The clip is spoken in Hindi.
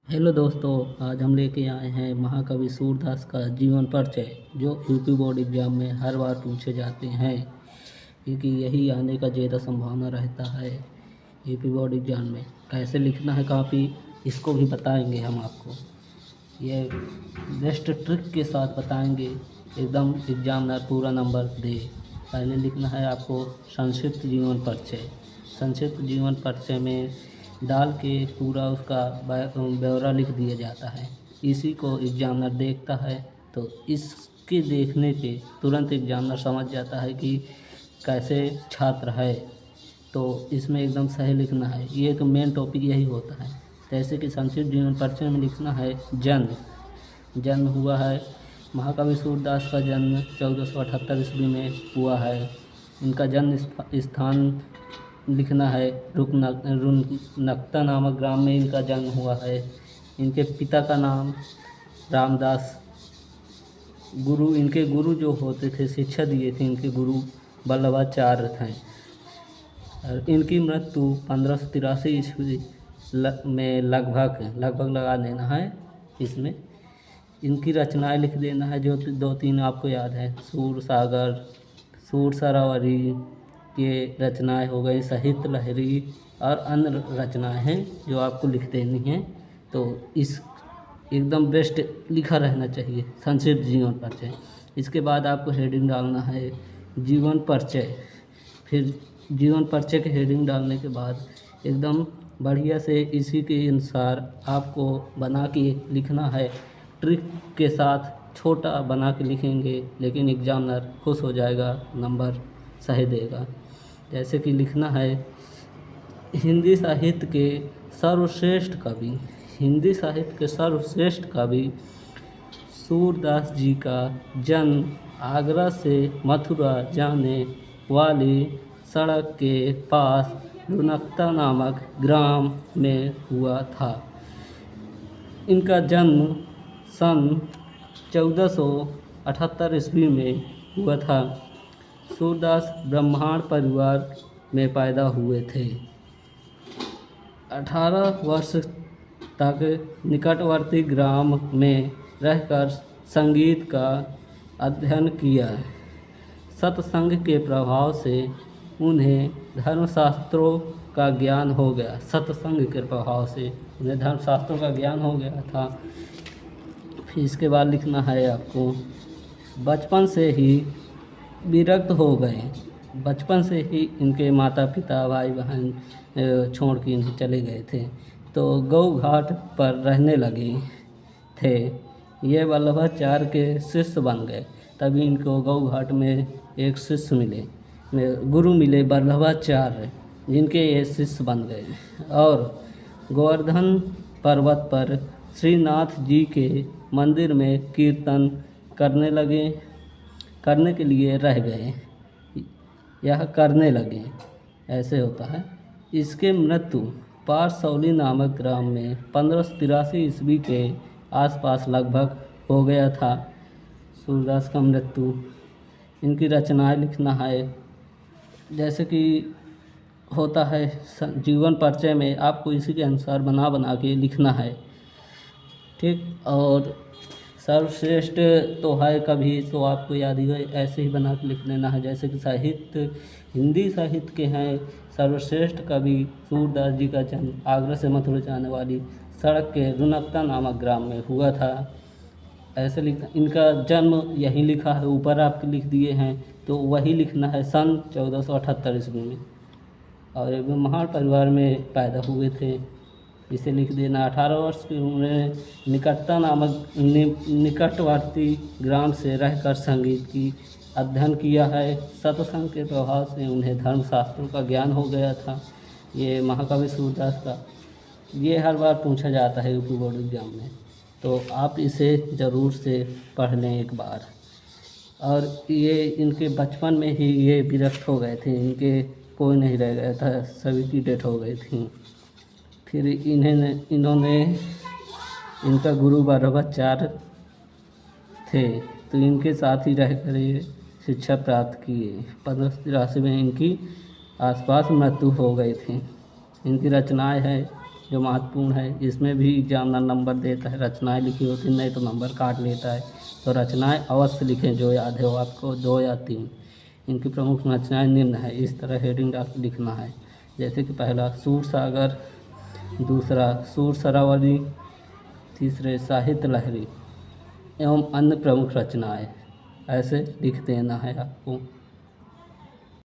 हेलो दोस्तों, आज हम लेके आए हैं महाकवि सूरदास का जीवन परिचय, जो यूपी बोर्ड एग्जाम में हर बार पूछे जाते हैं, क्योंकि यही आने का ज़्यादा संभावना रहता है। यूपी बोर्ड एग्जाम में कैसे लिखना है कॉपी, इसको भी बताएंगे हम आपको। ये बेस्ट ट्रिक के साथ बताएंगे, एकदम एग्जामिनर पूरा नंबर दे। पहले लिखना है आपको संक्षिप्त जीवन परिचय। संक्षिप्त जीवन परिचय में डाल के पूरा उसका ब्यौरा लिख दिया जाता है। इसी को एग्जामिनर देखता है, तो इसके देखने पे तुरंत एग्जामिनर समझ जाता है कि कैसे छात्र है। तो इसमें एकदम सही लिखना है। ये तो मेन टॉपिक यही होता है। जैसे कि संक्षिप्त जीवन परिचय में लिखना है जन्म। जन्म हुआ है, महाकवि सूरदास का जन्म 1478 ईस्वी में हुआ है। इनका जन्म स्थान लिखना है रुनकता नामक ग्राम में इनका जन्म हुआ है। इनके पिता का नाम रामदास। इनके गुरु जो होते थे, शिक्षा दिए थे, इनके गुरु वल्लभाचार्य थे। और इनकी मृत्यु 1583 ईस्वी में लगभग लगा देना है। इसमें इनकी रचनाएं लिख देना है, जो दो तीन आपको याद है। सूर सरावरी, ये रचनाएं हो गई। साहित्य लहरी और अन्य रचनाएं हैं जो आपको लिख देनी हैं। तो इस एकदम बेस्ट लिखा रहना चाहिए संक्षिप्त जीवन परिचय। इसके बाद आपको हेडिंग डालना है जीवन परिचय। फिर जीवन परिचय के हेडिंग डालने के बाद एकदम बढ़िया से इसी के अनुसार आपको बना के लिखना है। ट्रिक के साथ छोटा बना के लिखेंगे, लेकिन एग्जामिनर खुश हो जाएगा, नंबर सही देगा। जैसे कि लिखना है हिंदी साहित्य के सर्वश्रेष्ठ कवि। हिंदी साहित्य के सर्वश्रेष्ठ कवि सूरदास जी का जन्म आगरा से मथुरा जाने वाली सड़क के पास रुनकता नामक ग्राम में हुआ था। इनका जन्म सन 1478 ईस्वी में हुआ था। सूरदास ब्राह्मण परिवार में पैदा हुए थे। 18 वर्ष तक निकटवर्ती ग्राम में रहकर संगीत का अध्ययन किया। सत्संग के प्रभाव से उन्हें धर्मशास्त्रों का ज्ञान हो गया। सत्संग के प्रभाव से उन्हें धर्मशास्त्रों का ज्ञान हो गया था। फिर इसके बाद लिखना है आपको बचपन से ही विरक्त हो गए। बचपन से ही इनके माता पिता भाई बहन छोड़ के इन्हें चले गए थे, तो गौ घाट पर रहने लगे थे। ये वल्लभाचार्य के शिष्य बन गए। तभी इनको गौ घाट में एक शिष्य मिले, गुरु मिले वल्लभाचार्य, जिनके ये शिष्य बन गए। और गोवर्धन पर्वत पर श्रीनाथ जी के मंदिर में कीर्तन करने के लिए रह गए। यह करने लगे, ऐसे होता है। इसके मृत्यु पारसौली नामक ग्राम में 1583 ईस्वी के आसपास लगभग हो गया था। सूरदास का मृत्यु। इनकी रचनाएं लिखना है, जैसे कि होता है जीवन परिचय में, आपको इसी के अनुसार बना के लिखना है, ठीक। और सर्वश्रेष्ठ तो है कभी, तो आपको याद ही है, ऐसे ही बना के लिख लेना है। जैसे कि हिंदी साहित्य के हैं सर्वश्रेष्ठ कवि सूरदास जी का जन्म आगरा से मथुरा जाने वाली सड़क के रुनकता नामक ग्राम में हुआ था। ऐसे लिखना। इनका जन्म यहीं लिखा है, ऊपर आपके लिख दिए हैं, तो वही लिखना है सन 1478 ईस्वी में। और ये ब्राह्मण परिवार में पैदा हुए थे, इसे लिख देना। 18 वर्ष की उम्र में निकटवर्ती ग्राम से रहकर संगीत की अध्ययन किया है। सत्संग के प्रभाव से उन्हें धर्मशास्त्रों का ज्ञान हो गया था। ये महाकवि सूरदास का, ये हर बार पूछा जाता है यूपी बोर्ड एग्जाम में, तो आप इसे ज़रूर से पढ़ लें एक बार। और ये इनके बचपन में ही ये विरक्त हो गए थे, इनके कोई नहीं रह गया था, सभी की डेथ हो गई थी। फिर इन्होंने इनका गुरु वल्लभाचार्य थे, तो इनके साथ ही रहकर ये शिक्षा प्राप्त किए। 1583 में इनकी आसपास मृत्यु हो गई थी। इनकी रचनाएं हैं जो महत्वपूर्ण है। इसमें भी एग्जामिनर नंबर देता है, रचनाएँ लिखी होती नहीं तो नंबर काट लेता है। तो रचनाएँ अवश्य लिखें, जो याद हो आपको, 2 या 3। इनकी प्रमुख रचनाएँ निम्न है, इस तरह हेडिंग डाल के लिखना है। जैसे कि पहला सूरसागर, दूसरा सूर सरावली, तीसरे साहित्य लहरी एवं अन्य प्रमुख रचनाएँ, ऐसे लिख देना है आपको।